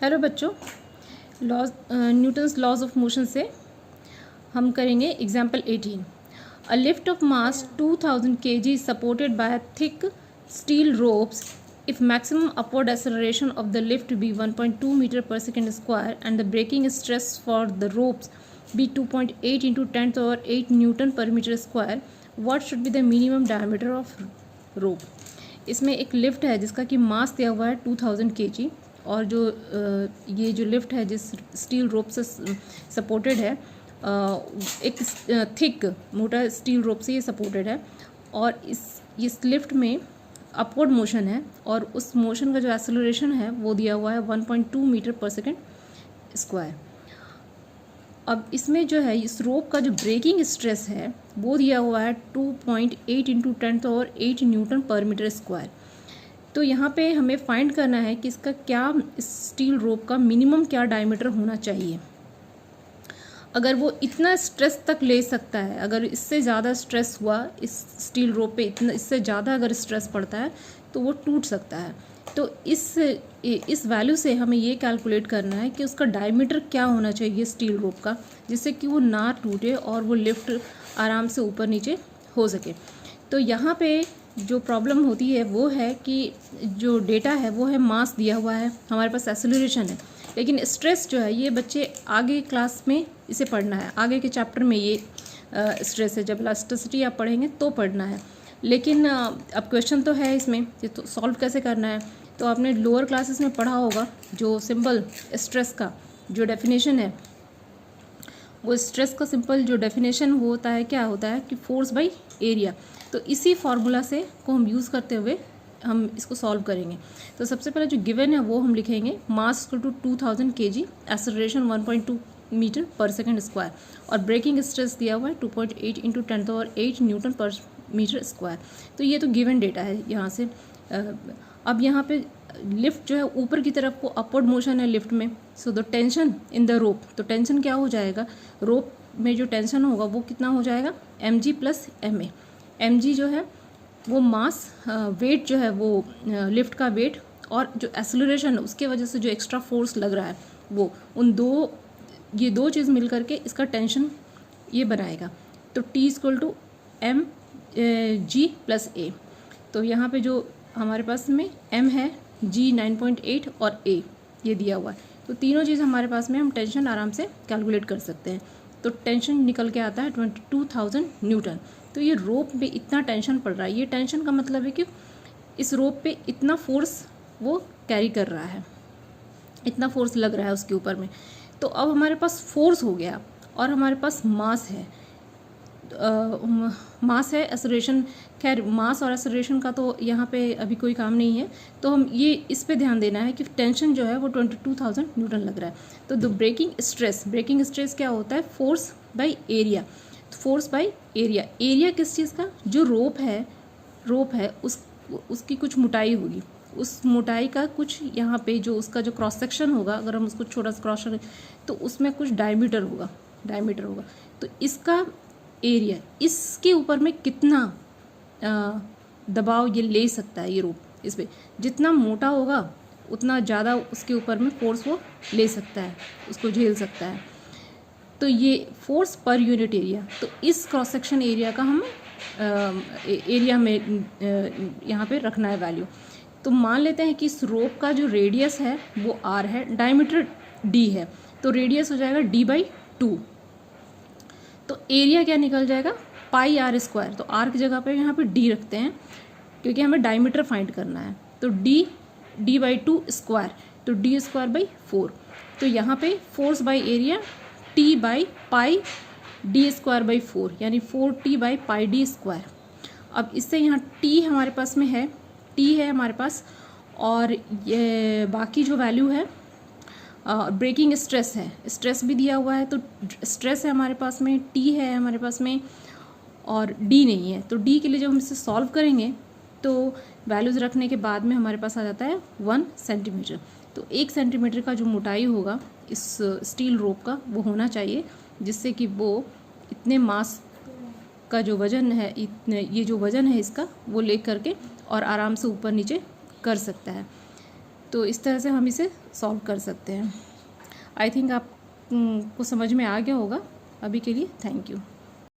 Hello बच्चों, laws Newton's laws of motion से हम करेंगे example 18। A lift of mass 2000 kg is supported by a thick steel ropes. If maximum upward acceleration of the lift be 1.2 meter per second square and the braking stress for the ropes be 2.8 into 10 to the power 8 Newton per meter square, what should be the minimum diameter of rope? इसमें एक lift है जिसका कि मास दिया हुआ है 2000 kg और जो ये जो लिफ्ट है जिस स्टील रोप से सपोर्टेड है, एक थिक मोटा स्टील रोप से ये सपोर्टेड है और इस लिफ्ट में अपवर्ड मोशन है और उस मोशन का जो एक्सेलरेशन है वो दिया हुआ है 1.2 मीटर पर सेकेंड स्क्वायर। अब इसमें जो है इस रोप का जो ब्रेकिंग स्ट्रेस है वो दिया हुआ है 2.8 into 10 to the power 8 newton पर मीटर स्क्वायर। तो यहाँ पे हमें फाइंड करना है कि इसका क्या, इस स्टील रोप का मिनिमम क्या डायमीटर होना चाहिए। अगर वो इतना स्ट्रेस तक ले सकता है, अगर इससे ज़्यादा स्ट्रेस हुआ इस स्टील रोप पे, इतना इससे ज़्यादा अगर स्ट्रेस पड़ता है तो वो टूट सकता है। तो इस वैल्यू से हमें ये कैलकुलेट करना है कि उसका डायमीटर क्या होना चाहिए स्टील रोप का, जिससे कि वो ना टूटे और वो लिफ्ट आराम से ऊपर नीचे हो सके। तो यहाँ पे जो प्रॉब्लम होती है वो है कि जो डेटा है वो है मास दिया हुआ है, हमारे पास एक्सेलरेशन है, लेकिन स्ट्रेस जो है ये बच्चे आगे क्लास में इसे पढ़ना है, आगे के चैप्टर में ये स्ट्रेस है, जब इलास्टिसिटी आप पढ़ेंगे तो पढ़ना है। लेकिन अब क्वेश्चन तो है इसमें, ये तो सॉल्व कैसे करना है। तो आपने लोअर क्लासेस में पढ़ा होगा जो सिंपल स्ट्रेस का जो डेफिनेशन है, वो स्ट्रेस का सिंपल जो डेफिनेशन होता है क्या होता है कि फोर्स बाई एरिया। तो इसी फार्मूला से को हम यूज़ करते हुए हम इसको सॉल्व करेंगे। तो सबसे पहले जो गिवन है वो हम लिखेंगे mass equal to 2000 kg, acceleration 1.2 metre पर सेकेंड स्क्वायर और ब्रेकिंग स्ट्रेस दिया हुआ है 2.8 into 10 to the power 8 newton पर मीटर स्क्वायर। तो ये तो गिवन डेटा है यहाँ से। अब यहाँ पे लिफ्ट जो है ऊपर की तरफ को अपवर्ड मोशन है लिफ्ट में, so the tension in the rope, तो टेंशन क्या हो जाएगा, रोप में जो टेंशन होगा वो कितना हो जाएगा mg प्लस ma। mg जो है वो मास, वेट जो है वो लिफ्ट का वेट, और जो एक्सेलरेशन है उसके वजह से जो एक्स्ट्रा फोर्स लग रहा है वो, ये दो चीज़ मिल करके इसका टेंशन ये बनाएगा। तो T equal to M G plus A. तो यहाँ पे जो हमारे पास में m है, g 9.8 और a ये दिया हुआ है, तो तीनों चीज़ हमारे पास में, हम टेंशन आराम से कैलकुलेट कर सकते हैं। तो टेंशन निकल के आता है 22,000 न्यूटन। तो ये रोप पे इतना टेंशन पड़ रहा है, ये टेंशन का मतलब है कि इस रोप पे इतना फोर्स वो कैरी कर रहा है, इतना फोर्स लग रहा है उसके ऊपर में। तो अब हमारे पास फोर्स हो गया और हमारे पास मास है, मास है, एक्सेलरेशन, खैर मास और एक्सेलरेशन का तो यहाँ पे अभी कोई काम नहीं है, तो हम ये इस पे ध्यान देना है कि टेंशन जो है वो 22,000 न्यूटन लग रहा है। तो द ब्रेकिंग स्ट्रेस क्या होता है, force by area. Force by area, area किस चीज़ का, जो रोप है उसकी कुछ मोटाई होगी, उस मोटाई का कुछ यहाँ पे जो उसका जो क्रॉस सेक्शन होगा, अगर हम उसको छोटा सा क्रॉस सेक्शन, तो उसमें कुछ डायमीटर होगा। तो इसका एरिया, इसके ऊपर में कितना दबाव ये ले सकता है, ये रोप इस पर जितना मोटा होगा उतना ज़्यादा उसके ऊपर में फोर्स वो ले सकता है, उसको झेल सकता है। तो ये फोर्स पर यूनिट एरिया, तो इस क्रॉस सेक्शन एरिया का हम एरिया में यहाँ पे रखना है वैल्यू। तो मान लेते हैं कि इस रोप का जो रेडियस है वो r है, डायमीटर d है, तो रेडियस हो जाएगा d/2। तो एरिया क्या निकल जाएगा, पाई आर स्क्वायर। तो r की जगह पे यहाँ पे d रखते हैं क्योंकि हमें डायमीटर फाइंड करना है। तो d/2 स्क्वायर, तो d स्क्वायर बाई 4। तो यहाँ पे force by area t by pi d square by 4, यानी 4t by pi d square. अब इससे यहाँ t हमारे पास में है, t है हमारे पास, और ये बाकी जो वैल्यू है ब्रेकिंग स्ट्रेस है, स्ट्रेस भी दिया हुआ है, तो स्ट्रेस है हमारे पास में, t है हमारे पास में, और d नहीं है। तो d के लिए जब हम इसे सॉल्व करेंगे तो वैल्यूज़ रखने के बाद में हमारे पास आ जाता है 1 सेंटीमीटर। तो 1 सेंटीमीटर का जो मोटाई होगा इस स्टील रोप का वो होना चाहिए, जिससे कि वो इतने मास का जो वज़न है, ये जो वज़न है इसका वो ले करके और आराम से ऊपर नीचे कर सकता है। तो इस तरह से हम इसे सॉल्व कर सकते हैं। आई थिंक आप को समझ में आ गया होगा। अभी के लिए थैंक यू।